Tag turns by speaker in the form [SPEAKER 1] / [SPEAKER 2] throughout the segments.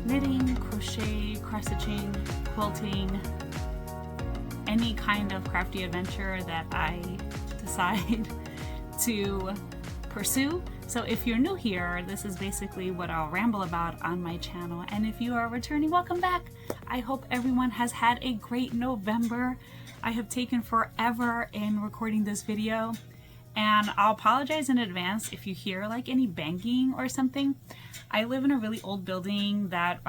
[SPEAKER 1] knitting, crochet, cross stitching, quilting, any kind of crafty adventure that I decide to pursue. So if you're new here, this is basically what I'll ramble about on my channel. And if you are returning, welcome back. I hope everyone has had a great November. I have taken forever in recording this video, and I'll apologize in advance if you hear like any banging or something. I live in a really old building that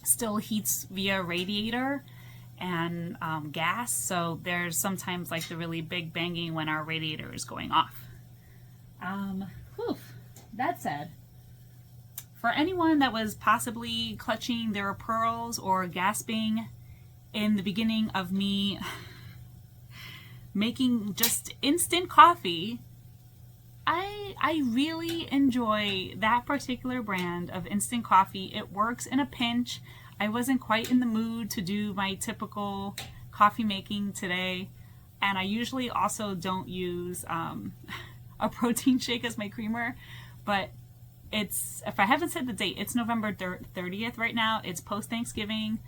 [SPEAKER 1] still heats via radiator and gas, so there's sometimes like the really big banging when our radiator is going off. That said, for anyone that was possibly clutching their pearls or gasping in the beginning of me making just instant coffee, I really enjoy that particular brand of instant coffee. It works in a pinch. I wasn't quite in the mood to do my typical coffee making today, and I usually also don't use a protein shake as my creamer, but it's, if I haven't said the date, it's November 30th right now. It's post Thanksgiving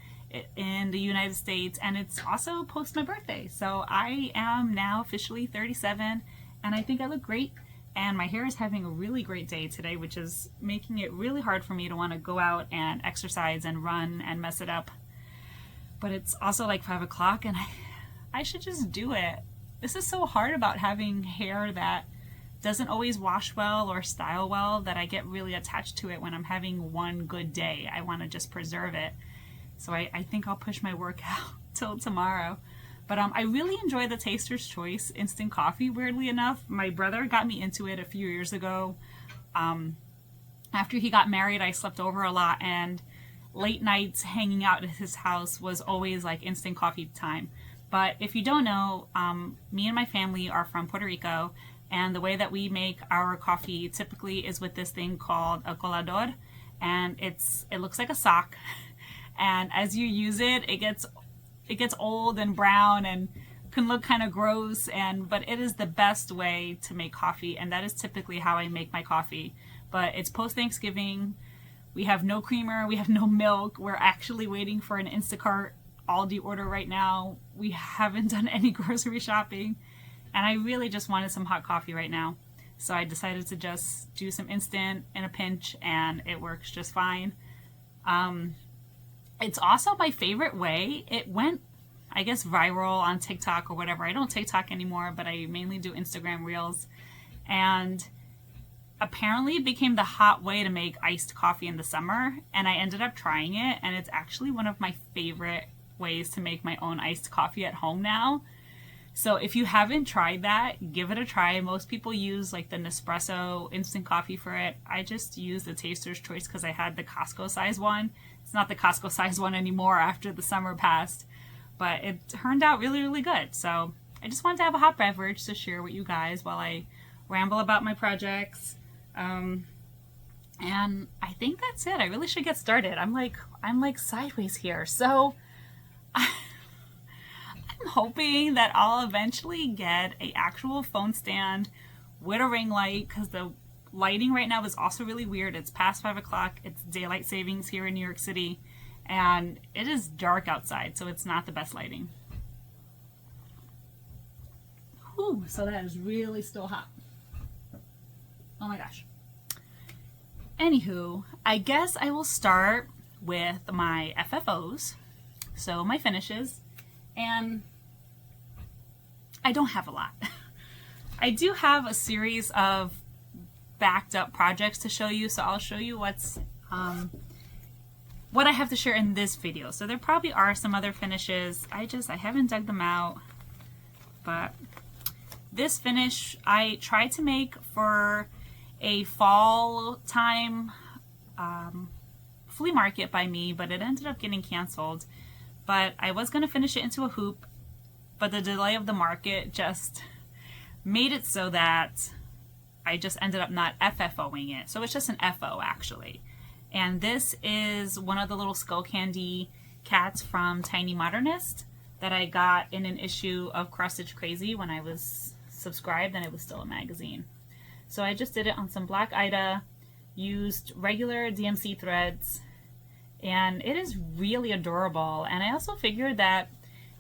[SPEAKER 1] in the United States, and it's also post my birthday. So I am now officially 37, and I think I look great, and my hair is having a really great day today, which is making it really hard for me to want to go out and exercise and run and mess it up. But it's also like 5 o'clock, and I should just do it. This is so hard about having hair that doesn't always wash well or style well, that I get really attached to it when I'm having one good day. I want to just preserve it. So I think I'll push my workout till tomorrow. But I really enjoy the Taster's Choice instant coffee, weirdly enough. My brother got me into it a few years ago. After he got married, I slept over a lot, and late nights hanging out at his house was always like instant coffee time. But if you don't know, me and my family are from Puerto Rico, and the way that we make our coffee typically is with this thing called a colador, and it looks like a sock, and as you use it, it gets old and brown and can look kind of gross, but it is the best way to make coffee, and that is typically how I make my coffee. But it's post Thanksgiving. We have no creamer, we have no milk. We're actually waiting for an Instacart Aldi order right now. We haven't done any grocery shopping, and I really just wanted some hot coffee right now. So I decided to just do some instant in a pinch, and it works just fine. It's also my favorite way. It went, I guess, viral on TikTok or whatever. I don't TikTok anymore, but I mainly do Instagram Reels. And apparently it became the hot way to make iced coffee in the summer. And I ended up trying it, and it's actually one of my favorite ways to make my own iced coffee at home now. So if you haven't tried that, give it a try. Most people use like the Nespresso instant coffee for it. I just use the Taster's Choice because I had the Costco size one. It's not the Costco size one anymore after the summer passed, but it turned out really, really good. So I just wanted to have a hot beverage to share with you guys while I ramble about my projects. And I think that's it. I really should get started. I'm like sideways here. So I'm hoping that I'll eventually get an actual phone stand with a ring light, because the lighting right now is also really weird. It's past 5 o'clock. It's daylight savings here in New York City, and it is dark outside, so it's not the best lighting. Whew, so that is really still hot. Oh my gosh. Anywho, I guess I will start with my FFOs, so my finishes. And I don't have a lot. I do have a series of backed up projects to show you, so I'll show you what I have to share in this video. So there probably are some other finishes. I haven't dug them out. But this finish I tried to make for a fall time flea market by me, but it ended up getting canceled. But I was going to finish it into a hoop, but the delay of the market just made it so that I just ended up not FFOing it. So it's just an FO actually. And this is one of the little skull candy cats from Tiny Modernist that I got in an issue of Cross Stitch Crazy when I was subscribed and it was still a magazine. So I just did it on some black Ida, used regular DMC threads, and it is really adorable. And I also figured that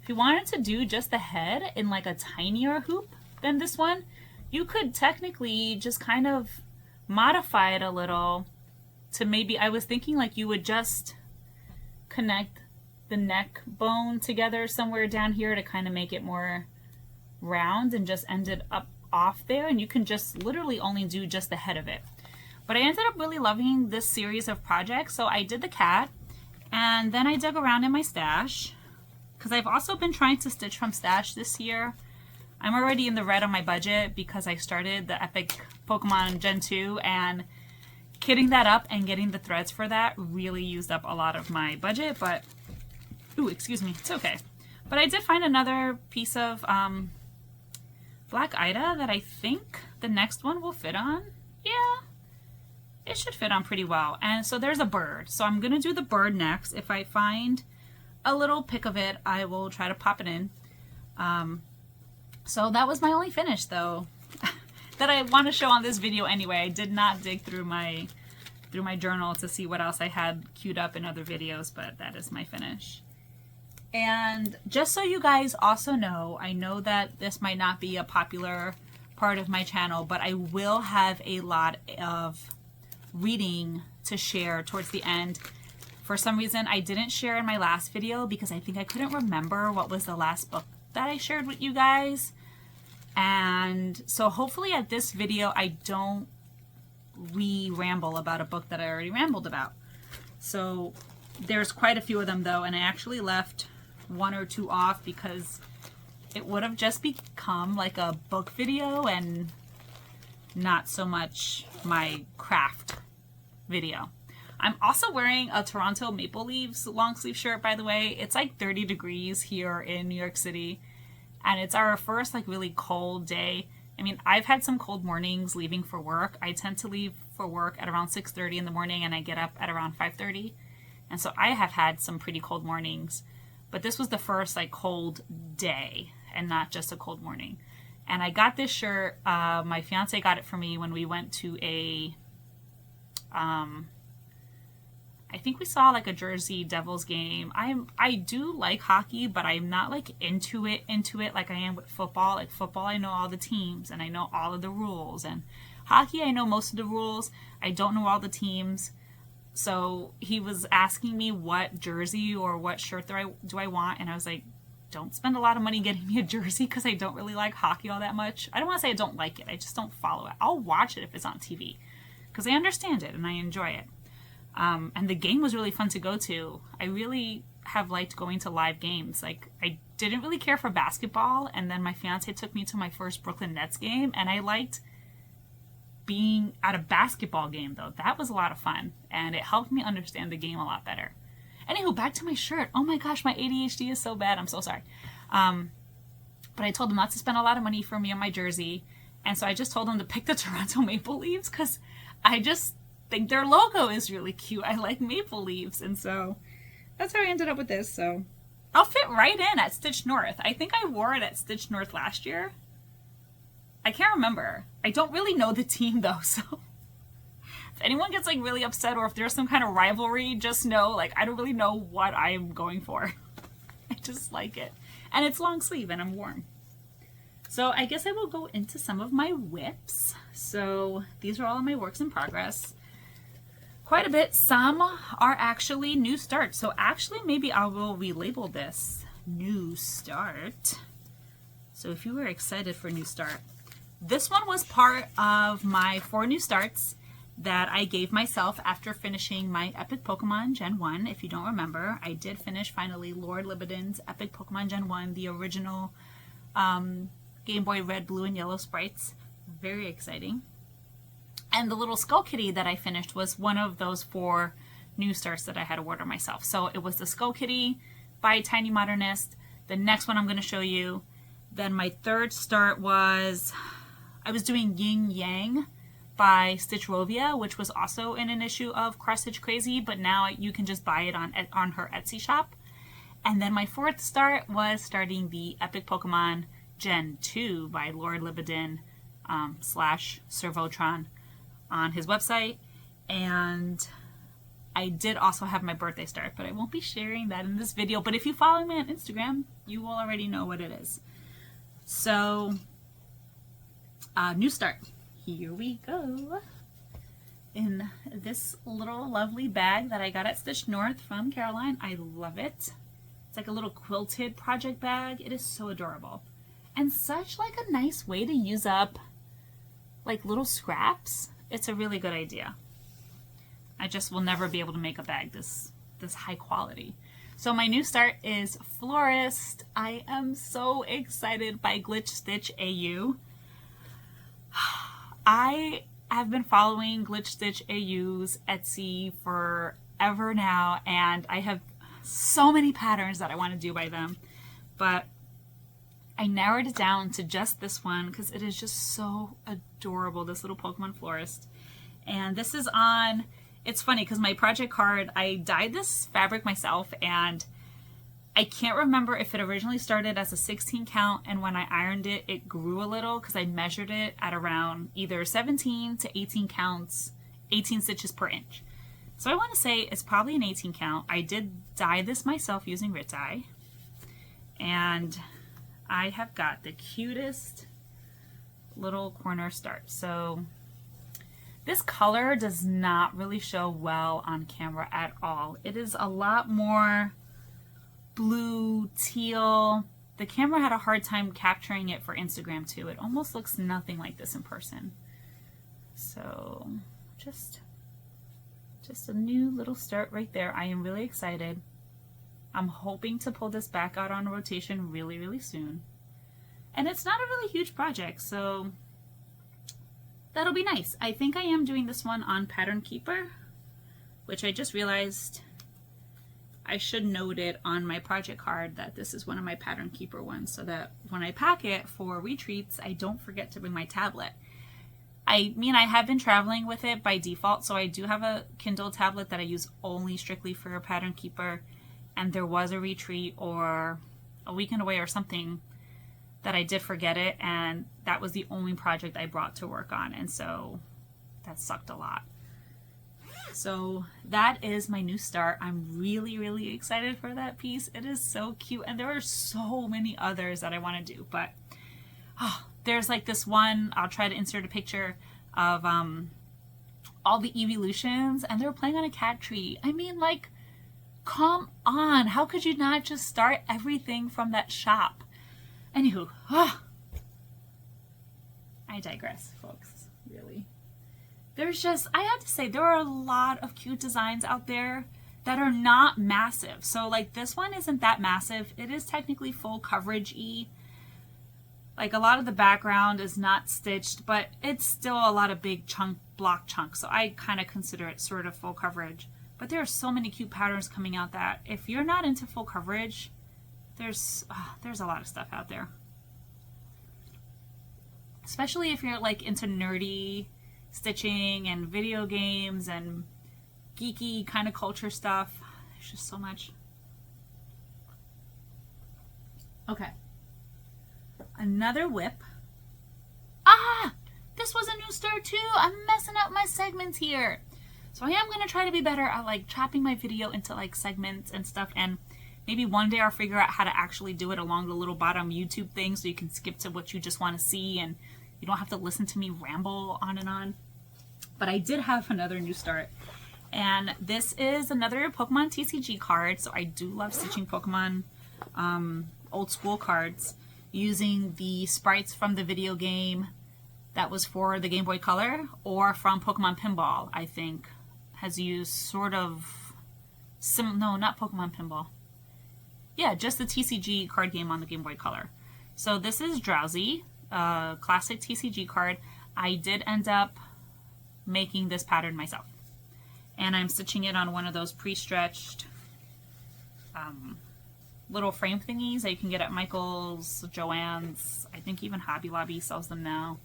[SPEAKER 1] if you wanted to do just the head in like a tinier hoop than this one, you could technically just kind of modify it a little to maybe, I was thinking like you would just connect the neck bone together somewhere down here to kind of make it more round and just end it up off there, and you can just literally only do just the head of it. But I ended up really loving this series of projects, so I did the cat, and then I dug around in my stash because I've also been trying to stitch from stash this year. I'm already in the red on my budget because I started the Epic Pokemon Gen 2, and kitting that up and getting the threads for that really used up a lot of my budget, but ooh, excuse me, it's okay. But I did find another piece of Black Ida that I think the next one will fit on. Yeah, it should fit on pretty well. And so there's a bird. So I'm going to do the bird next. If I find a little pic of it, I will try to pop it in. So that was my only finish, though, that I want to show on this video anyway. I did not dig through my journal to see what else I had queued up in other videos, but that is my finish. And just so you guys also know, I know that this might not be a popular part of my channel, but I will have a lot of reading to share towards the end. For some reason, I didn't share in my last video because I think I couldn't remember what was the last book that I shared with you guys. And so hopefully at this video, I don't ramble about a book that I already rambled about. So there's quite a few of them though, and I actually left one or two off because it would have just become like a book video and not so much my craft video. I'm also wearing a Toronto Maple Leafs long sleeve shirt, by the way. It's like 30 degrees here in New York City, and it's our first like really cold day. I mean, I've had some cold mornings leaving for work. I tend to leave for work at around 6:30 in the morning, and I get up at around 5:30. And so I have had some pretty cold mornings, but this was the first like cold day and not just a cold morning. And I got this shirt, my fiance got it for me when we went to a, I think we saw like a Jersey Devils game. I do like hockey, but I'm not like into it like I am with football. Like football, I know all the teams and I know all of the rules. And hockey, I know most of the rules. I don't know all the teams. So he was asking me what jersey or what shirt do I want, and I was like, don't spend a lot of money getting me a jersey because I don't really like hockey all that much. I don't want to say I don't like it. I just don't follow it. I'll watch it if it's on TV because I understand it and I enjoy it. And the game was really fun to go to. I really have liked going to live games. Like, I didn't really care for basketball, and then my fiance took me to my first Brooklyn Nets game, and I liked being at a basketball game, though. That was a lot of fun, and it helped me understand the game a lot better. Anywho, back to my shirt. Oh my gosh, my ADHD is so bad. I'm so sorry. But I told him not to spend a lot of money for me on my jersey, and so I just told him to pick the Toronto Maple Leafs because I just think their logo is really cute. I like maple leaves, and so that's how I ended up with this. So I'll fit right in at Stitch North. I think I wore it at Stitch North last year. I can't remember. I don't really know the team though, so if anyone gets like really upset or if there's some kind of rivalry, just know like I don't really know what I am going for. I just like it. And it's long sleeve and I'm warm. So I guess I will go into some of my whips. So these are all of my works in progress. Quite a bit. Some are actually new starts. So actually maybe I will relabel this new start. So if you were excited for new start, this one was part of my 4 new starts that I gave myself after finishing my Epic Pokemon Gen 1. If you don't remember, I did finish finally Lord Libidin's Epic Pokemon Gen 1, the original Game Boy Red, Blue, and Yellow sprites. Very exciting. And the little Skull Kitty that I finished was one of those 4 new starts that I had to order myself. So it was the Skull Kitty by Tiny Modernist. The next one I'm going to show you. Then my 3rd start was, I was doing Yin Yang by Stitchrovia, which was also in an issue of Cross Stitch Crazy, but now you can just buy it on her Etsy shop. And then my 4th start was starting the Epic Pokemon Gen 2 by Lord Libidin / Servotron on his website. And I did also have my birthday start, but I won't be sharing that in this video. But if you follow me on Instagram, you will already know what it is. So, new start. Here we go. In this little lovely bag that I got at Stitch North from Caroline. I love it. It's like a little quilted project bag. It is so adorable. And such like a nice way to use up like little scraps. It's a really good idea. I just will never be able to make a bag this high quality. So my new start is Florist. I am so excited by Glitch Stitch AU. I have been following Glitch Stitch AU's Etsy forever now, and I have so many patterns that I want to do by them, but I narrowed it down to just this one because it is just so adorable, this little Pokemon Florist. And this is on, it's funny because my project card, I dyed this fabric myself, and I can't remember if it originally started as a 16 count, and when I ironed it, it grew a little because I measured it at around either 17 to 18 counts, 18 stitches per inch. So I want to say it's probably an 18 count. I did dye this myself using Rit Dye, and I have got the cutest little corner start. So this color does not really show well on camera at all. It is a lot more blue, teal. The camera had a hard time capturing it for Instagram too. It almost looks nothing like this in person. So just a new little start right there. I am really excited. I'm hoping to pull this back out on rotation really, really soon. And it's not a really huge project, so that'll be nice. I think I am doing this one on Pattern Keeper, which I just realized I should note it on my project card that this is one of my Pattern Keeper ones, so that when I pack it for retreats, I don't forget to bring my tablet. I mean, I have been traveling with it by default, so I do have a Kindle tablet that I use only strictly for a Pattern Keeper, and there was a retreat or a weekend away or something that I did forget it, and that was the only project I brought to work on, and so that sucked a lot. So that is my new start. I'm really, really excited for that piece. It is so cute, and there are so many others that I want to do, but there's like this one, I'll try to insert a picture of all the evolutions, and they're playing on a cat tree. I mean, like, come on, how could you not just start everything from that shop? Anywho, I digress, folks, really. There's just, I have to say, there are a lot of cute designs out there that are not massive. So like this one isn't that massive. It is technically full coverage-y. Like a lot of the background is not stitched, but it's still a lot of big block chunks. So I kind of consider it sort of full coverage. But there are so many cute patterns coming out that if you're not into full coverage, there's a lot of stuff out there. Especially if you're like into nerdy stitching and video games and geeky kind of culture stuff. There's just so much. Okay. Another whip. This was a new start too. I'm messing up my segments here. So I am going to try to be better at like chopping my video into like segments and stuff, and maybe one day I'll figure out how to actually do it along the little bottom YouTube thing so you can skip to what you just want to see and you don't have to listen to me ramble on and on. But I did have another new start, and this is another Pokemon TCG card. So I do love stitching Pokemon old school cards using the sprites from the video game that was for the Game Boy Color, or from Pokemon Pinball, I think has used sort of no, not Pokemon Pinball. Yeah, just the TCG card game on the Game Boy Color. So this is Drowsy, classic TCG card. I did end up making this pattern myself, and I'm stitching it on one of those pre-stretched little frame thingies that you can get at Michael's, Joann's, I think even Hobby Lobby sells them now.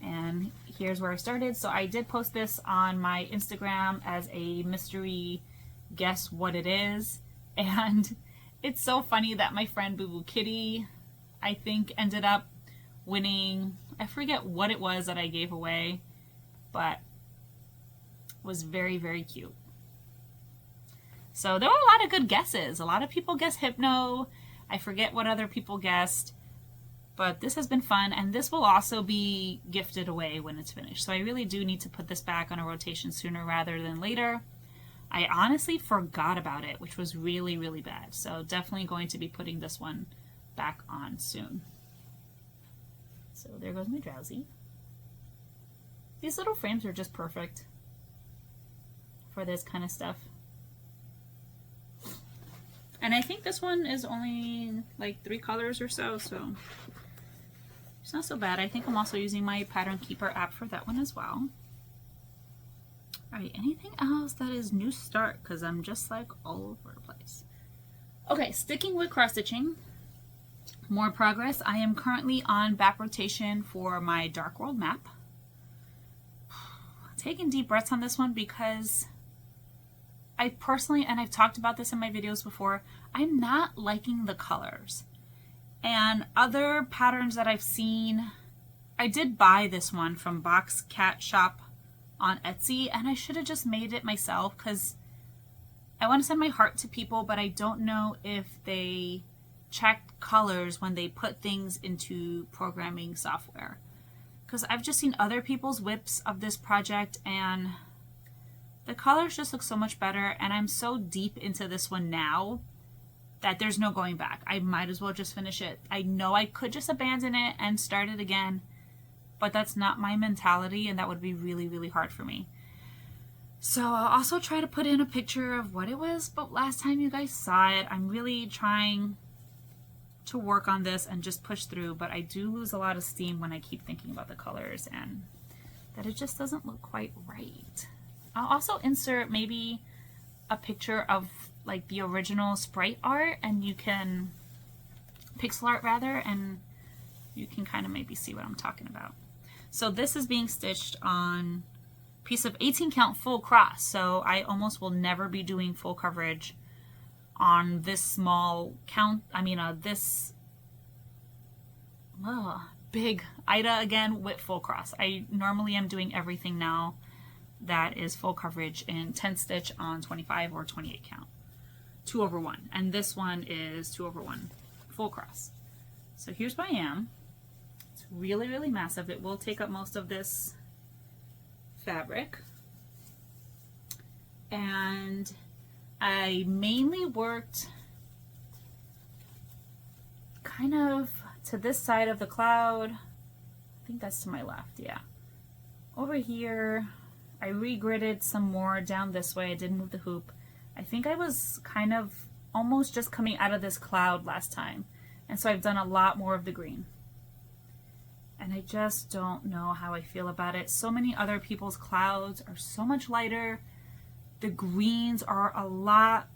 [SPEAKER 1] And here's where I started. So I did post this on my Instagram as a mystery guess what it is, and it's so funny that my friend Boo Boo Kitty, I think, ended up winning. I forget what it was that I gave away, but was very, very cute. So there were a lot of good guesses. A lot of people guessed Hypno. I forget what other people guessed. But this has been fun, and this will also be gifted away when it's finished. So I really do need to put this back on a rotation sooner rather than later. I honestly forgot about it, which was really, really bad. So definitely going to be putting this one back on soon. So there goes my Drowsy. These little frames are just perfect for this kind of stuff. And I think this one is only like 3 colors or so, so it's not so bad. I think I'm also using my Pattern Keeper app for that one as well. Alright, anything else that is new start? Because I'm just like all over the place. Okay, sticking with cross stitching. More progress. I am currently on back rotation for my Dark World map. Taking deep breaths on this one because I personally, and I've talked about this in my videos before, I'm not liking the colors. And other patterns that I've seen, I did buy this one from Box Cat Shop on Etsy, and I should have just made it myself because I want to send my heart to people, but I don't know if they check colors when they put things into programming software. Because I've just seen other people's whips of this project, and the colors just look so much better, and I'm so deep into this one now that there's no going back. I might as well just finish it. I know I could just abandon it and start it again, but that's not my mentality, and that would be really, really hard for me. So I'll also try to put in a picture of what it was, but last time you guys saw it. I'm really trying to work on this and just push through, but I do lose a lot of steam when I keep thinking about the colors and that it just doesn't look quite right. I'll also insert maybe a picture of like the original sprite art, and you can pixel art rather, and you can kind of maybe see what I'm talking about. So this is being stitched on a piece of 18 count full cross, so I almost will never be doing full coverage on this small count. I mean this big Ida again with full cross. I normally am doing everything now that is full coverage in 10 stitch on 25 or 28 count, 2/1, and this one is 2/1 full cross. So here's what I am. It's really, really massive. It will take up most of this fabric, and I mainly worked kind of to this side of the cloud. I think that's to my left, yeah. Over here, I regridded some more down this way. I did move the hoop. I think I was kind of almost just coming out of this cloud last time, and so I've done a lot more of the green. And I just don't know how I feel about it. So many other people's clouds are so much lighter. The greens are a lot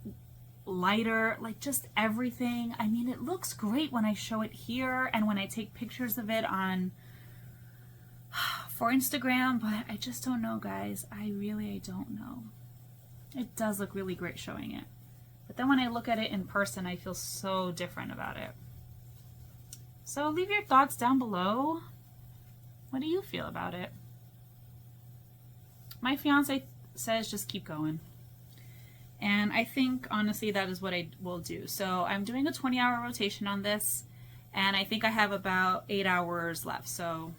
[SPEAKER 1] lighter, like just everything. I mean, it looks great when I show it here and when I take pictures of it on for Instagram, but I just don't know, guys. I don't know. It does look really great showing it, but then when I look at it in person, I feel so different about it. So leave your thoughts down below. What do you feel about it? My fiance says just keep going, and I think honestly that is what I will do. So I'm doing a 20-hour rotation on this, and I think I have about 8 hours left. So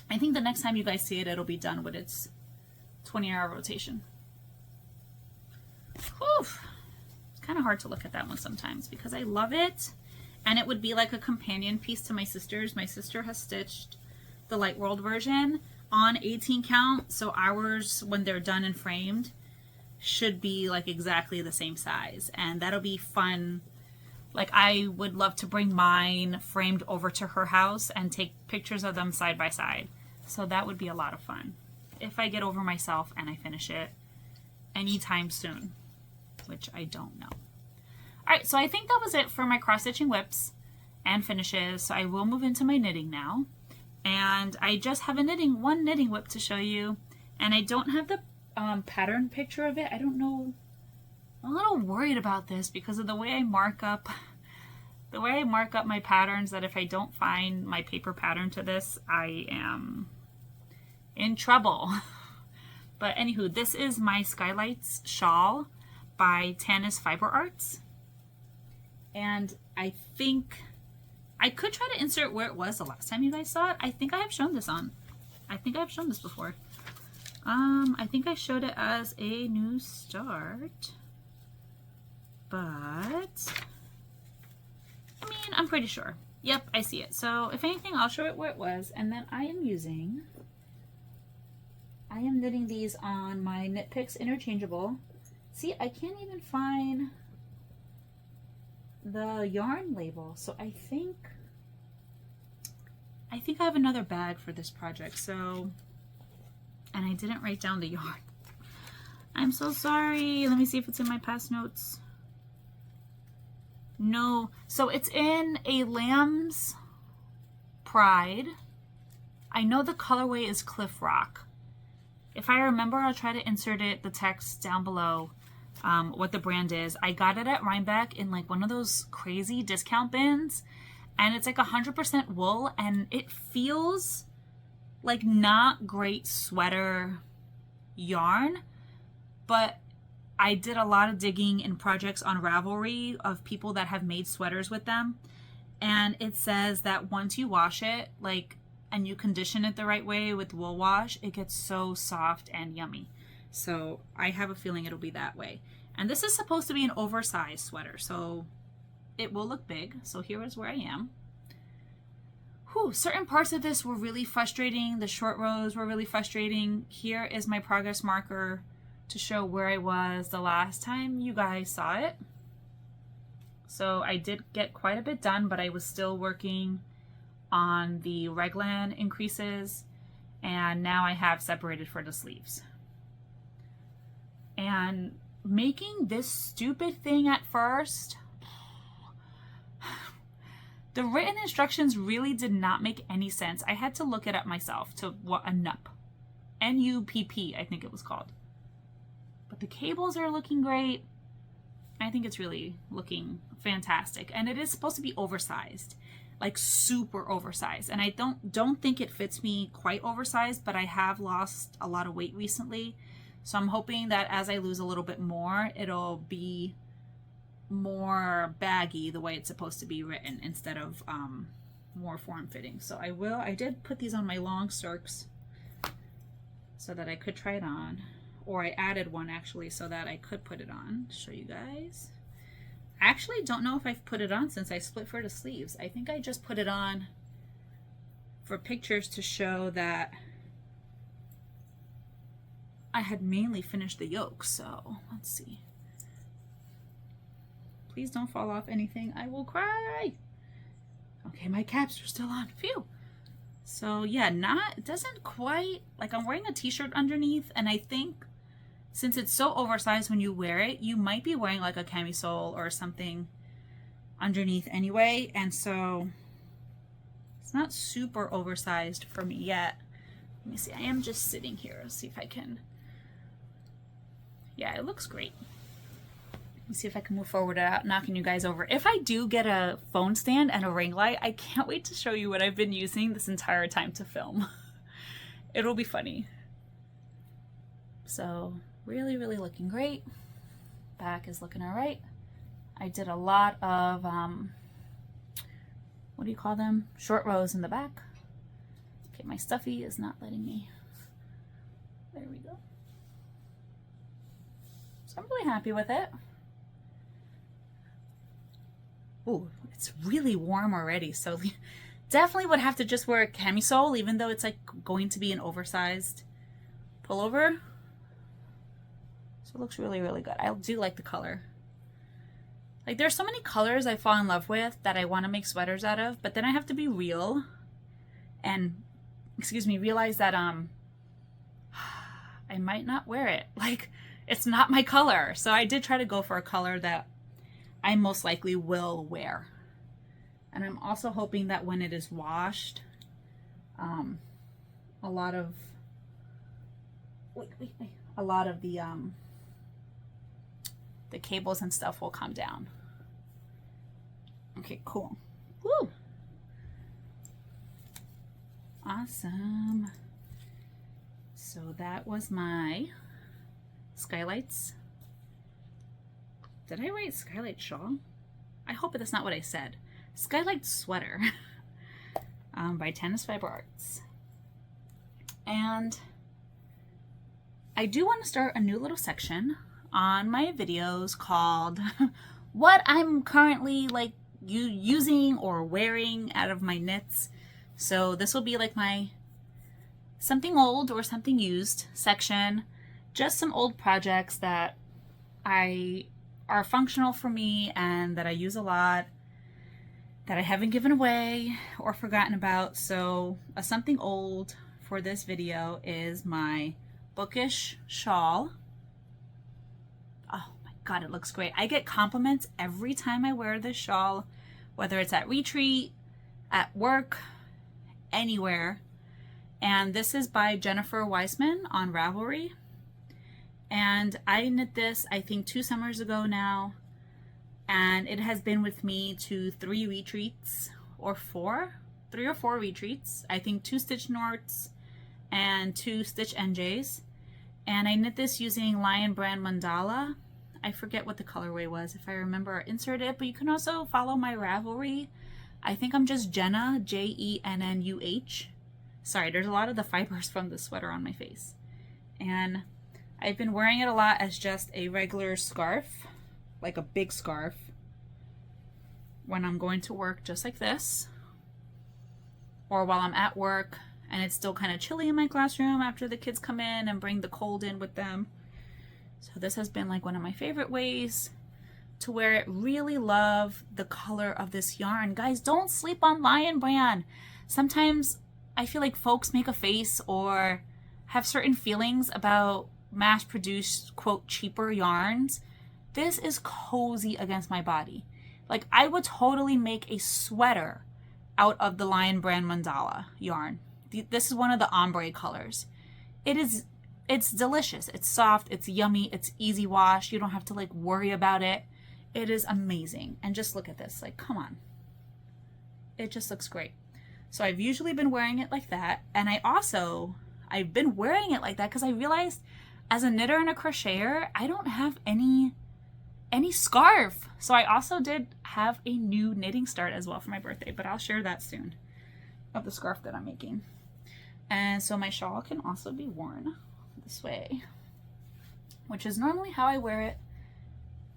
[SPEAKER 1] I think the next time you guys see it, it'll be done with its 20-hour rotation. Whew. It's kind of hard to look at that one sometimes because I love it, and it would be like a companion piece to my sister's. My sister has stitched the Light World version on 18 count, so ours, when they're done and framed, should be like exactly the same size, and that'll be fun. Like, I would love to bring mine framed over to her house and take pictures of them side by side. So that would be a lot of fun if I get over myself and I finish it anytime soon, which I don't know. Alright, so I think that was it for my cross-stitching whips and finishes. So I will move into my knitting now. And I just have one knitting whip to show you. And I don't have the pattern picture of it. I don't know. I'm a little worried about this because of the way I mark up my patterns, that if I don't find my paper pattern to this, I am in trouble. But anywho, this is my Skylights shawl. by Tanis Fiber Arts. And I think I could try to insert where it was the last time you guys saw it. I think I have shown this on. I think I've shown this before. I think I showed it as a new start. But I mean, I'm pretty sure. Yep, I see it. So if anything, I'll show it where it was. And then I am knitting these on my Knit Picks interchangeable. See, I can't even find the yarn label. So I think I have another bag for this project. So, and I didn't write down the yarn. I'm so sorry. Let me see if it's in my past notes. No, so it's in a Lamb's Pride. I know the colorway is Cliff Rock. If I remember, I'll try to insert the text down below, what the brand is. I got it at Rhinebeck in like one of those crazy discount bins, and it's like 100% wool, and it feels like not great sweater yarn, but I did a lot of digging in projects on Ravelry of people that have made sweaters with them, and it says that once you wash it, like, and you condition it the right way with wool wash, it gets so soft and yummy. So I have a feeling it'll be that way. And this is supposed to be an oversized sweater, so it will look big. So here is where I am. Whew, certain parts of this were really frustrating. The short rows were really frustrating. Here is my progress marker to show where I was the last time you guys saw it. So I did get quite a bit done, but I was still working on the raglan increases, and now I have separated for the sleeves. And making this stupid thing at first, the written instructions really did not make any sense. I had to look it up myself to what a NUP, N-U-P-P, I think it was called. But the cables are looking great. I think it's really looking fantastic. And it is supposed to be oversized, like super oversized. And I don't think it fits me quite oversized, but I have lost a lot of weight recently. So I'm hoping that as I lose a little bit more, it'll be more baggy the way it's supposed to be written instead of more form-fitting. So I did put these on my long circs so that I could try it on. Or I added one actually so that I could put it on to show you guys. I actually don't know if I've put it on since I split for the sleeves. I think I just put it on for pictures to show that I had mainly finished the yoke. So let's see. Please don't fall off anything. I will cry. Okay, my caps are still on. Phew. So yeah, it doesn't quite, like, I'm wearing a t-shirt underneath, and I think since it's so oversized when you wear it, you might be wearing like a camisole or something underneath anyway, and so it's not super oversized for me yet. Let me see, I am just sitting here. Let's see if I can, yeah, it looks great. Let me see if I can move forward without knocking you guys over. If I do get a phone stand and a ring light, I can't wait to show you what I've been using this entire time to film. It'll be funny. So really, really looking great. Back is looking all right. I did a lot of, what do you call them? Short rows in the back. Okay, my stuffy is not letting me. There we go. So I'm really happy with it. Ooh, it's really warm already, so definitely would have to just wear a camisole, even though it's like going to be an oversized pullover. So it looks really, really good. I do like the color. Like, there's so many colors I fall in love with that I want to make sweaters out of, but then I have to be real and, realize that I might not wear it. Like, it's not my color. So I did try to go for a color that I most likely will wear. And I'm also hoping that when it is washed, a lot of the cables and stuff will come down. Okay, cool. Woo! Awesome. So that was my skylights Did I write Skylight Shawl? I hope that's not what I said. Skylight Sweater by Tennis Fiber Arts. And I do want to start a new little section on my videos called what I'm currently like using or wearing out of my knits. So this will be like my something old or something used section. Just some old projects that are functional for me and that I use a lot, that I haven't given away or forgotten about. So something old for this video is my bookish shawl. Oh my god, it looks great. I get compliments every time I wear this shawl, whether it's at retreat, at work, anywhere. And this is by Jennifer Weissman on Ravelry. And I knit this, I think 2 summers ago now. And it has been with me to 3 retreats or 4, 3 or 4 retreats. I think 2 Stitch Norths and 2 Stitch NJs. And I knit this using Lion Brand Mandala. I forget what the colorway was. If I remember, I'll insert it. But you can also follow my Ravelry. I think I'm just Jenna, Jennuh. Sorry, there's a lot of the fibers from the sweater on my face. And I've been wearing it a lot as just a regular scarf, like a big scarf, when I'm going to work just like this. Or while I'm at work and it's still kind of chilly in my classroom after the kids come in and bring the cold in with them. So this has been like one of my favorite ways to wear it. Really love the color of this yarn. Guys, don't sleep on Lion Brand. Sometimes I feel like folks make a face or have certain feelings about mass-produced, quote, cheaper yarns. This is cozy against my body. Like, I would totally make a sweater out of the Lion Brand Mandala yarn. This is one of the ombre colors. It's delicious. It's soft. It's yummy. It's easy wash. You don't have to like worry about it. It is amazing. And just look at this. Like, come on. It just looks great. So I've usually been wearing it like that. And I've been wearing it like that because I realized as a knitter and a crocheter, I don't have any scarf. So I also did have a new knitting start as well for my birthday, but I'll share that soon, of the scarf that I'm making. And so my shawl can also be worn this way, which is normally how I wear it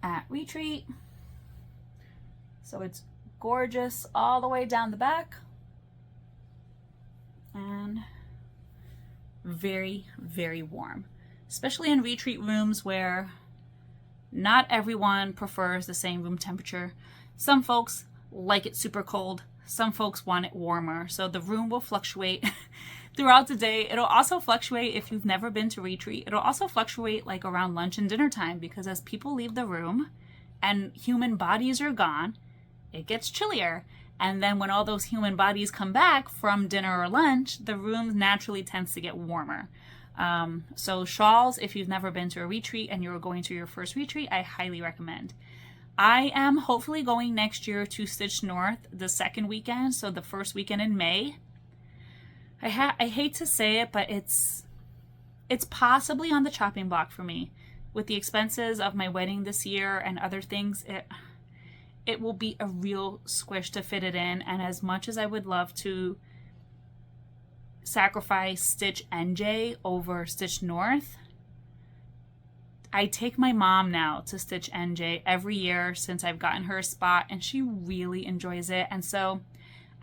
[SPEAKER 1] at retreat. So it's gorgeous all the way down the back and very, very warm, especially in retreat rooms where not everyone prefers the same room temperature. Some folks like it super cold. Some folks want it warmer. So the room will fluctuate throughout the day. It'll also fluctuate if you've never been to retreat. It'll also fluctuate like around lunch and dinner time, because as people leave the room and human bodies are gone, it gets chillier. And then when all those human bodies come back from dinner or lunch, the room naturally tends to get warmer. So shawls, if you've never been to a retreat and you're going to your first retreat, I highly recommend. I am hopefully going next year to Stitch North the second weekend, so the first weekend in May. I hate to say it, but it's possibly on the chopping block for me. With the expenses of my wedding this year and other things, it will be a real squish to fit it in. And as much as I would love to sacrifice Stitch NJ over Stitch North, I take my mom now to Stitch NJ every year since I've gotten her a spot, and she really enjoys it. And so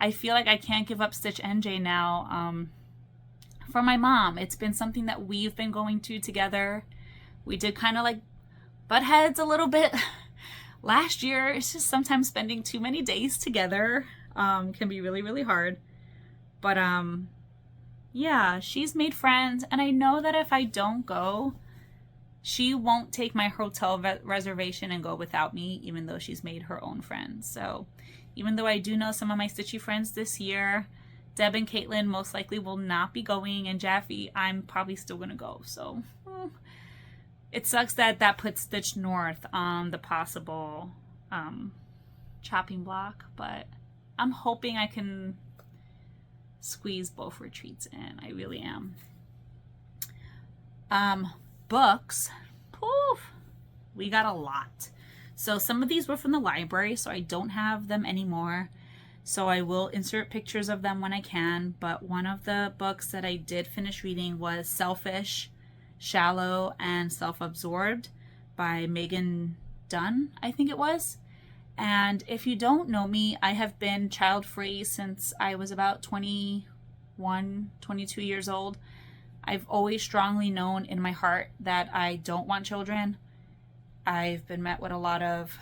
[SPEAKER 1] I feel like I can't give up Stitch NJ now for my mom. It's been something that we've been going to together. We did kind of like butt heads a little bit last year. It's just sometimes spending too many days together can be really, really hard. But yeah, she's made friends, and I know that if I don't go, she won't take my hotel reservation and go without me, even though she's made her own friends. So even though I do know some of my Stitchy friends this year, Deb and Caitlin most likely will not be going, and Jaffe, I'm probably still going to go. So it sucks that that puts Stitch North on the possible chopping block, but I'm hoping I can squeeze both retreats in. I really am. Books, poof, we got a lot. So some of these were from the library, so I don't have them anymore. So I will insert pictures of them when I can. But one of the books that I did finish reading was Selfish, Shallow, and Self-Absorbed by Megan Dunn, I think it was. And if you don't know me, I have been child-free since I was about 21, 22 years old. I've always strongly known in my heart that I don't want children. I've been met with a lot of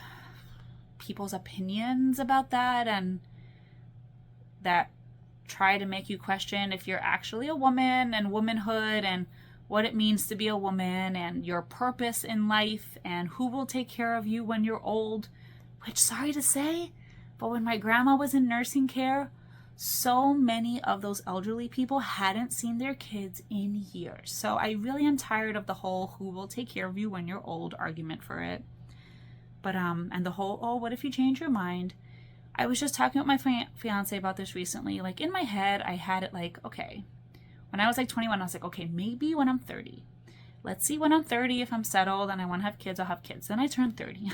[SPEAKER 1] people's opinions about that, and that try to make you question if you're actually a woman and womanhood and what it means to be a woman and your purpose in life and who will take care of you when you're old. Which, sorry to say, but when my grandma was in nursing care, so many of those elderly people hadn't seen their kids in years. So I really am tired of the whole who will take care of you when you're old argument for it. But, and the whole, oh, what if you change your mind? I was just talking with my fiance about this recently. Like, in my head, I had it like, okay, when I was like 21, I was like, okay, maybe when I'm 30. Let's see when I'm 30, if I'm settled and I want to have kids, I'll have kids. Then I turned 30.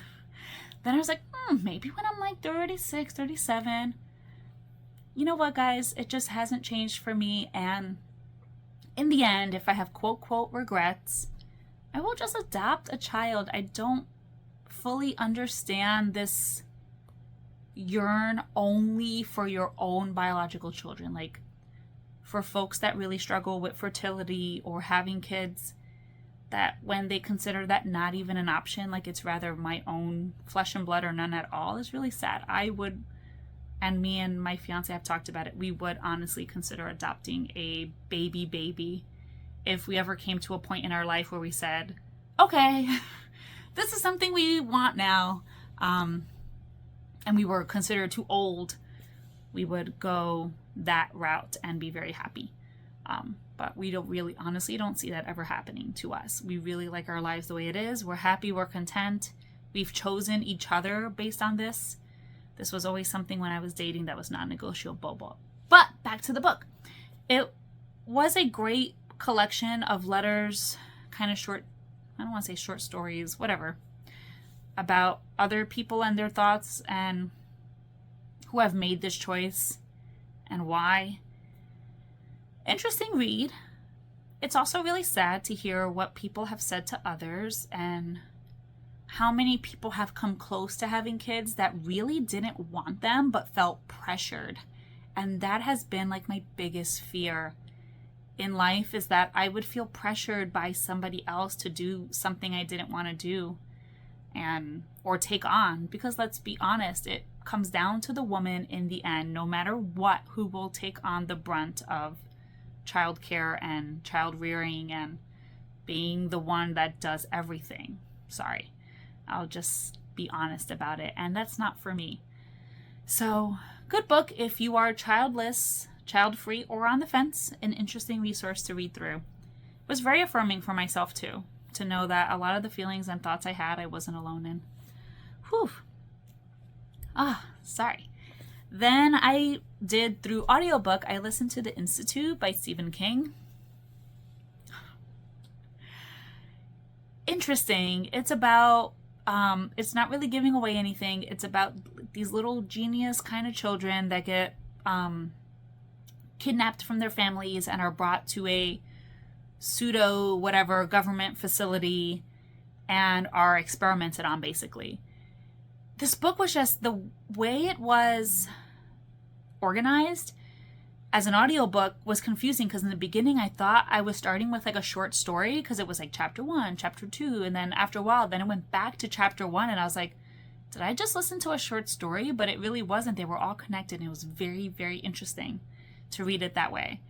[SPEAKER 1] Then I was like, maybe when I'm like 36, 37. You know what, guys? It just hasn't changed for me. And in the end, if I have quote, quote, regrets, I will just adopt a child. I don't fully understand this yearn only for your own biological children. Like, for folks that really struggle with fertility or having kids, that when they consider that not even an option, like it's rather my own flesh and blood or none at all, is really sad. I would, and me and my fiance have talked about it, we would honestly consider adopting a baby if we ever came to a point in our life where we said, okay, this is something we want now, and we were considered too old. We would go that route and be very happy. But we don't really, honestly, don't see that ever happening to us. We really like our lives the way it is. We're happy, we're content. We've chosen each other based on this. This was always something when I was dating that was non-negotiable. But back to the book. It was a great collection of letters, kind of short, I don't want to say short stories, whatever, about other people and their thoughts and who have made this choice and why. Interesting read. It's also really sad to hear what people have said to others and how many people have come close to having kids that really didn't want them but felt pressured. And that has been like my biggest fear in life, is that I would feel pressured by somebody else to do something I didn't want to do and or take on, because let's be honest, it comes down to the woman in the end, no matter what, who will take on the brunt of childcare and child rearing and being the one that does everything. Sorry, I'll just be honest about it, and that's not for me. So, good book if you are childless, child-free, or on the fence. An interesting resource to read through. It was very affirming for myself too, to know that a lot of the feelings and thoughts I had, I wasn't alone in. Whew. Sorry. Then I did, through audiobook, I listened to The Institute by Stephen King. Interesting. It's about, it's not really giving away anything. It's about these little genius kind of children that get kidnapped from their families and are brought to a pseudo whatever government facility and are experimented on, basically. This book was just, the way it was organized as an audiobook was confusing, because in the beginning I thought I was starting with like a short story, because it was like chapter 1, chapter 2, and then after a while then it went back to chapter 1 and I was like, did I just listen to a short story? But it really wasn't. They were all connected and it was very, very interesting to read it that way.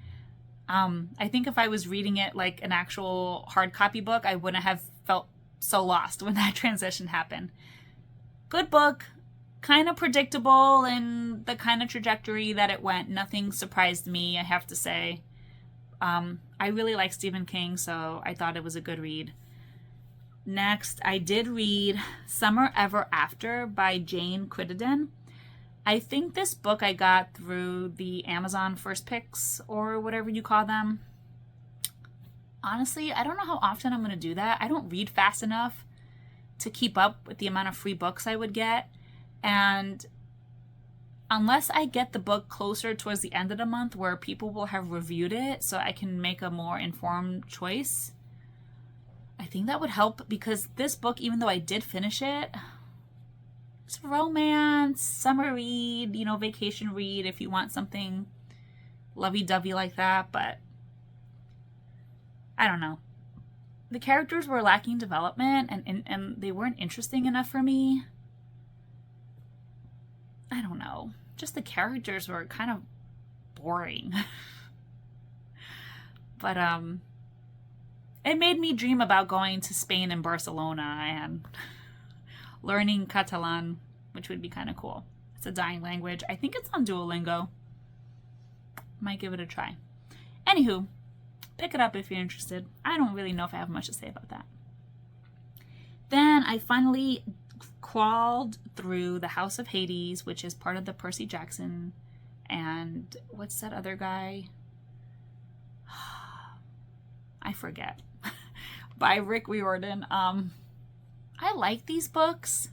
[SPEAKER 1] I think if I was reading it like an actual hard copy book, I wouldn't have felt so lost when that transition happened. Good book, kind of predictable in the kind of trajectory that it went. Nothing surprised me, I have to say. I really like Stephen King, so I thought it was a good read. Next, I did read Summer Ever After by Jane Crittenden. I think this book I got through the Amazon First Picks, or whatever you call them. Honestly, I don't know how often I'm going to do that. I don't read fast enough to keep up with the amount of free books I would get. And unless I get the book closer towards the end of the month where people will have reviewed it so I can make a more informed choice, I think that would help, because this book, even though I did finish it, it's romance, summer read, you know, vacation read if you want something lovey-dovey like that, but I don't know. The characters were lacking development and they weren't interesting enough for me. I don't know. Just the characters were kind of boring. But it made me dream about going to Spain and Barcelona and learning Catalan, which would be kind of cool. It's a dying language. I think it's on Duolingo. Might give it a try. Anywho, pick it up if you're interested. I don't really know if I have much to say about that. Then I finally crawled through The House of Hades, which is part of the Percy Jackson, and what's that other guy? I forget. By Rick Riordan. I like these books.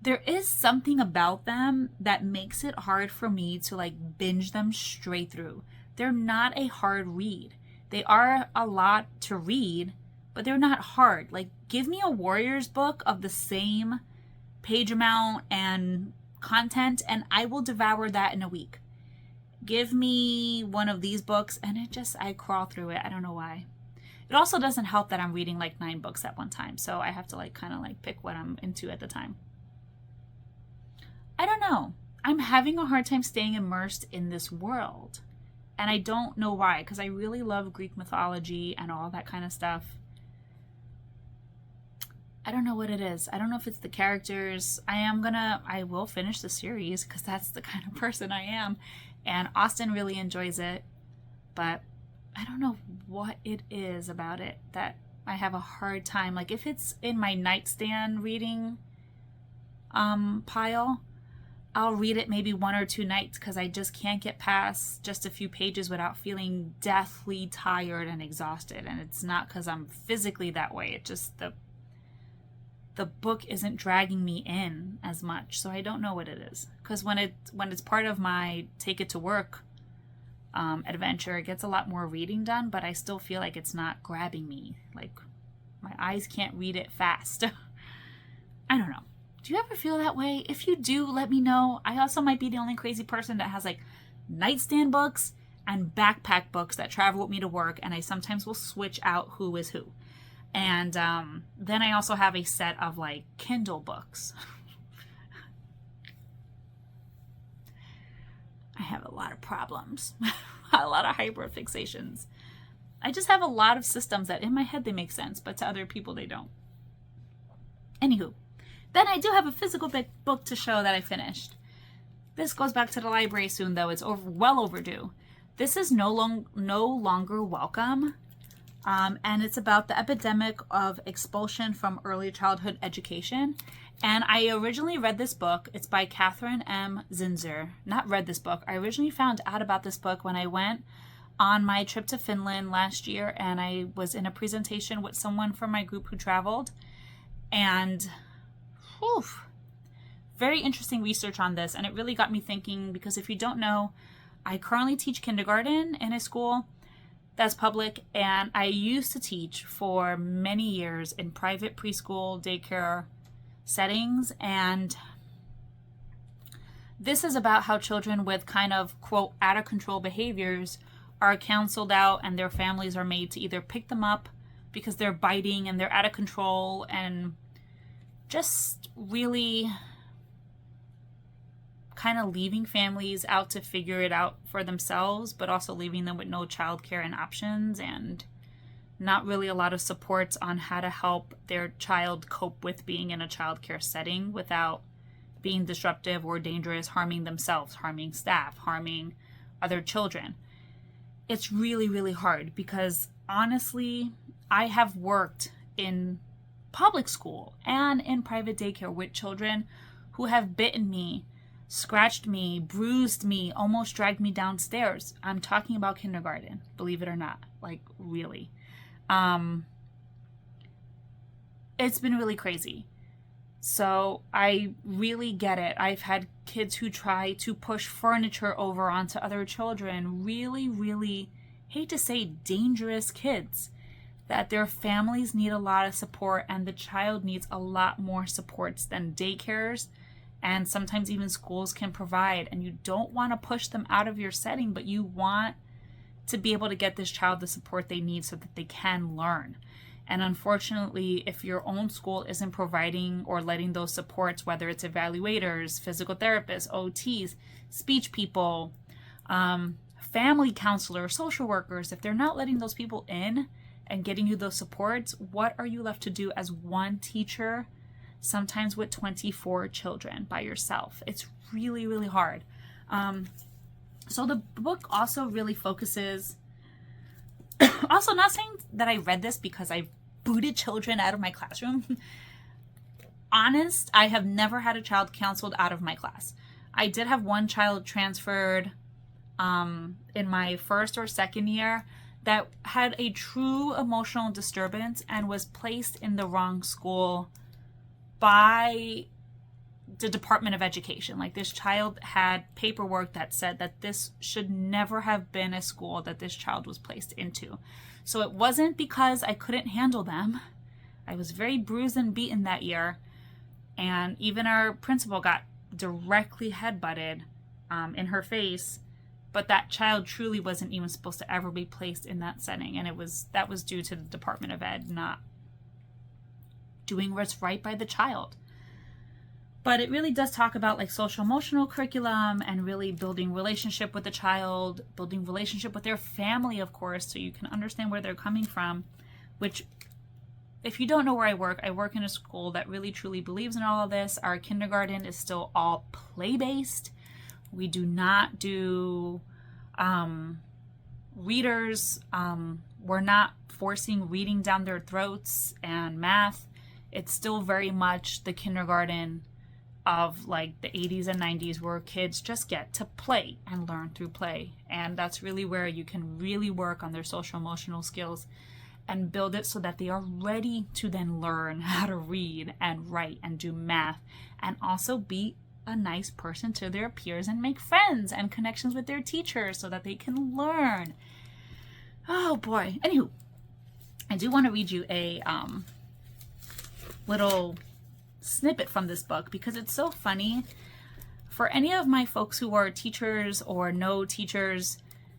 [SPEAKER 1] There is something about them that makes it hard for me to like binge them straight through. They're not a hard read. They are a lot to read, but they're not hard. Like, give me a Warriors book of the same page amount and content, and I will devour that in a week. Give me one of these books, and I crawl through it. I don't know why. It also doesn't help that I'm reading like 9 books at one time, so I have to like kind of like pick what I'm into at the time. I don't know. I'm having a hard time staying immersed in this world. And I don't know why, because I really love Greek mythology and all that kind of stuff. I don't know what it is. I don't know if it's the characters. I will finish the series because that's the kind of person I am. And Austin really enjoys it. But I don't know what it is about it that I have a hard time. Like, if it's in my nightstand reading pile, I'll read it maybe 1 or 2 nights because I just can't get past just a few pages without feeling deathly tired and exhausted. And it's not because I'm physically that way. It just, the book isn't dragging me in as much. So I don't know what it is. Because when it's part of my take it to work adventure, it gets a lot more reading done, but I still feel like it's not grabbing me. Like, my eyes can't read it fast. I don't know. Do you ever feel that way? If you do, let me know. I also might be the only crazy person that has like nightstand books and backpack books that travel with me to work, and I sometimes will switch out who is who. And then I also have a set of like Kindle books. I have a lot of problems, a lot of hyperfixations. I just have a lot of systems that in my head they make sense, but to other people they don't. Anywho. Then I do have a physical book to show that I finished. This goes back to the library soon, though. It's well overdue. This is no longer welcome, and it's about the epidemic of expulsion from early childhood education. And I originally read this book. It's by Catherine M. Zinzer. Not read this book. I originally found out about this book when I went on my trip to Finland last year, and I was in a presentation with someone from my group who traveled, and very interesting research on this, and it really got me thinking, because if you don't know, I currently teach kindergarten in a school that's public, and I used to teach for many years in private preschool daycare settings, and this is about how children with kind of, quote, out of control behaviors are counseled out, and their families are made to either pick them up because they're biting and they're out of control, and just really kind of leaving families out to figure it out for themselves, but also leaving them with no childcare and options, and not really a lot of supports on how to help their child cope with being in a childcare setting without being disruptive or dangerous, harming themselves, harming staff, harming other children. It's really, really hard because honestly, I have worked in public school and in private daycare with children who have bitten me, scratched me, bruised me, almost dragged me downstairs. I'm talking about kindergarten, believe it or not, like really. it's been really crazy. So I really get it. I've had kids who try to push furniture over onto other children. Really, really, hate to say, dangerous kids. That their families need a lot of support, and the child needs a lot more supports than daycares and sometimes even schools can provide. And you don't want to push them out of your setting, but you want to be able to get this child the support they need so that they can learn. And unfortunately, if your own school isn't providing or letting those supports, whether it's evaluators, physical therapists, OTs, speech people, family counselors, social workers, if they're not letting those people in and getting you those supports, what are you left to do as one teacher, sometimes with 24 children by yourself? It's really, really hard. So the book also really focuses, also not saying that I read this because I booted children out of my classroom. Honest, I have never had a child counseled out of my class. I did have one child transferred in my first or second year that had a true emotional disturbance and was placed in the wrong school by the Department of Education. Like, this child had paperwork that said that this should never have been a school that this child was placed into. So it wasn't because I couldn't handle them. I was very bruised and beaten that year. And even our principal got directly headbutted in her face. But that child truly wasn't even supposed to ever be placed in that setting. And that was due to the Department of Ed not doing what's right by the child. But it really does talk about like social emotional curriculum and really building relationship with the child, building relationship with their family, of course, so you can understand where they're coming from. Which, if you don't know where I work in a school that really truly believes in all of this. Our kindergarten is still all play-based. We do not do readers. We're not forcing reading down their throats and math. It's still very much the kindergarten of like the 80s and 90s where kids just get to play and learn through play. And that's really where you can really work on their social emotional skills and build it so that they are ready to then learn how to read and write and do math and also be a nice person to their peers and make friends and connections with their teachers so that they can learn. Oh boy. Anywho, I do want to read you a little snippet from this book because it's so funny. For any of my folks who are teachers or know teachers,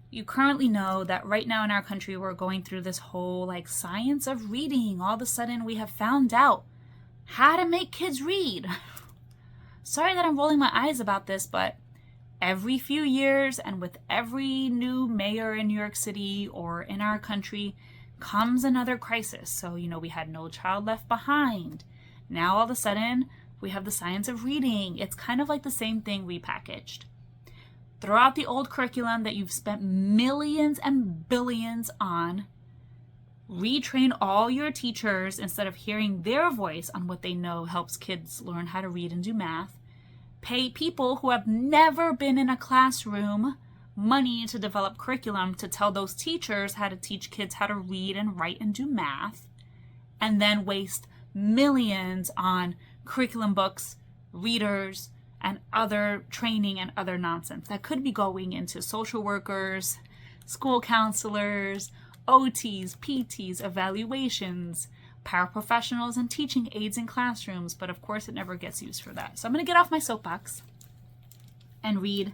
[SPEAKER 1] you currently know that right now in our country we're going through this whole like science of reading. All of a sudden we have found out how to make kids read. Sorry that I'm rolling my eyes about this, but every few years and with every new mayor in New York City or in our country comes another crisis. So, we had No Child Left Behind. Now all of a sudden we have the science of reading. It's kind of like the same thing repackaged. Throw out the old curriculum that you've spent millions and billions on. Retrain all your teachers instead of hearing their voice on what they know helps kids learn how to read and do math. Pay people who have never been in a classroom money to develop curriculum to tell those teachers how to teach kids how to read and write and do math. And then waste millions on curriculum books, readers, and other training and other nonsense that could be going into social workers, school counselors, OTs, PTs, evaluations, paraprofessionals, and teaching aides in classrooms. But of course it never gets used for that. So I'm going to get off my soapbox and read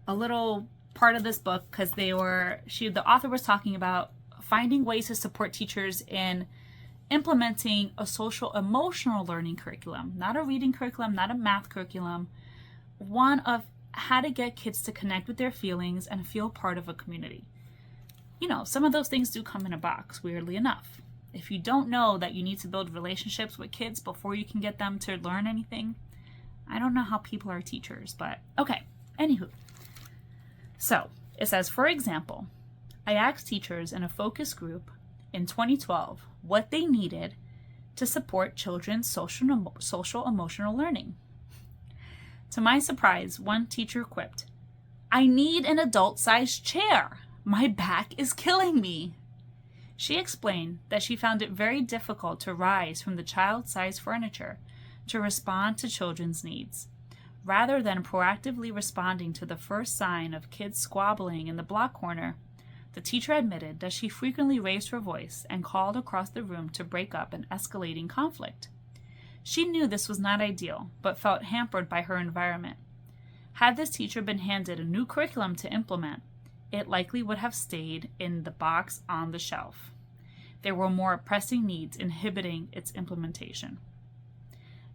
[SPEAKER 1] a little part of this book because the author was talking about finding ways to support teachers in implementing a social emotional learning curriculum, not a reading curriculum, not a math curriculum, one of how to get kids to connect with their feelings and feel part of a community. Some of those things do come in a box, weirdly enough. If you don't know that you need to build relationships with kids before you can get them to learn anything, I don't know how people are teachers, but okay. Anywho. So, it says, for example, I asked teachers in a focus group in 2012 what they needed to support children's social emotional learning. To my surprise, one teacher quipped, "I need an adult-sized chair. My back is killing me." She explained that she found it very difficult to rise from the child-sized furniture to respond to children's needs. Rather than proactively responding to the first sign of kids squabbling in the block corner, the teacher admitted that she frequently raised her voice and called across the room to break up an escalating conflict. She knew this was not ideal, but felt hampered by her environment. Had this teacher been handed a new curriculum to implement, it likely would have stayed in the box on the shelf. There were more pressing needs inhibiting its implementation.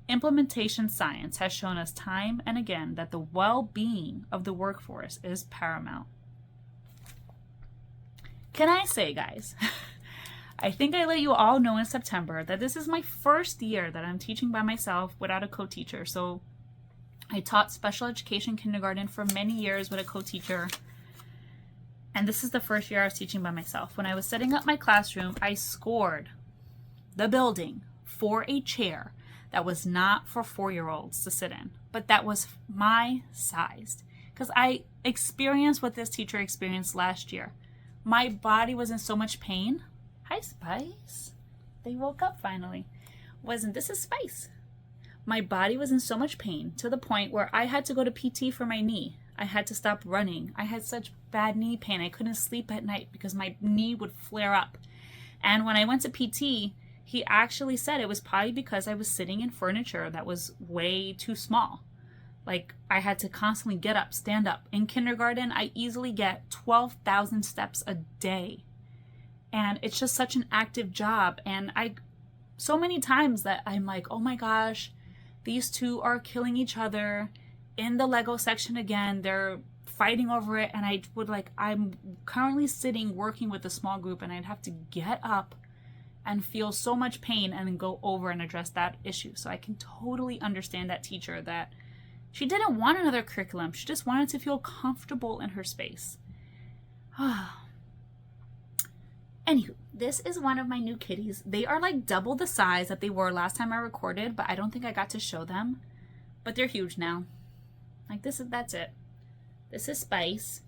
[SPEAKER 1] Implementation science has shown us time and again that the well-being of the workforce is paramount. Can I say, guys, I think I let you all know in September that this is my first year that I'm teaching by myself without a co-teacher. So I taught special education kindergarten for many years with a co-teacher, and this is the first year I was teaching by myself. When I was setting up my classroom, I scored the building for a chair that was not for 4-year-olds to sit in, but that was my size. Because I experienced what this teacher experienced last year. My body was in so much pain. Hi, Spice. They woke up finally. This is Spice. My body was in so much pain to the point where I had to go to PT for my knee. I had to stop running. I had such bad knee pain. I couldn't sleep at night because my knee would flare up. And when I went to PT, he actually said it was probably because I was sitting in furniture that was way too small. Like, I had to constantly get up, stand up. In kindergarten, I easily get 12,000 steps a day. And it's just such an active job. And so many times that I'm like, oh my gosh, these two are killing each other. In the Lego section again, they're fighting over it. And I'm currently sitting working with a small group, and I'd have to get up and feel so much pain and then go over and address that issue. So I can totally understand that teacher that she didn't want another curriculum. She just wanted to feel comfortable in her space. Anywho, this is one of my new kitties. They are like double the size that they were last time I recorded, but I don't think I got to show them. But they're huge now. That's it. This is Spice.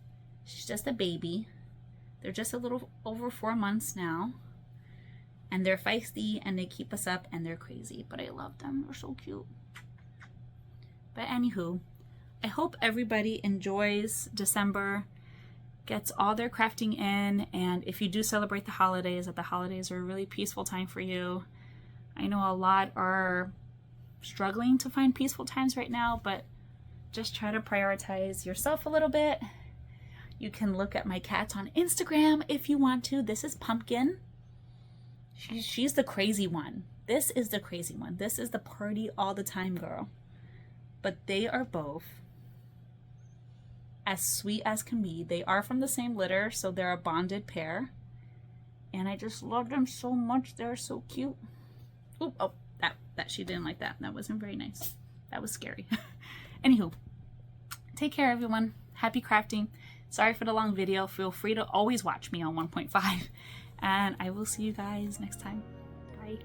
[SPEAKER 1] She's just a baby. They're just a little over 4 months now. And they're feisty, and they keep us up, and they're crazy. But I love them. They're so cute. But anywho, I hope everybody enjoys December, gets all their crafting in, and if you do celebrate the holidays, that the holidays are a really peaceful time for you. I know a lot are struggling to find peaceful times right now, but just try to prioritize yourself a little bit. You can look at my cats on Instagram if you want to. This is Pumpkin. She's the crazy one. This is the crazy one. This is the party all the time girl. But they are both as sweet as can be. They are from the same litter, so they're a bonded pair. And I just love them so much. They're so cute. Oop, oh, that she didn't like that. That wasn't very nice. That was scary. Anywho, take care, everyone. Happy crafting. Sorry for the long video. Feel free to always watch me on 1.5. And I will see you guys next time. Bye.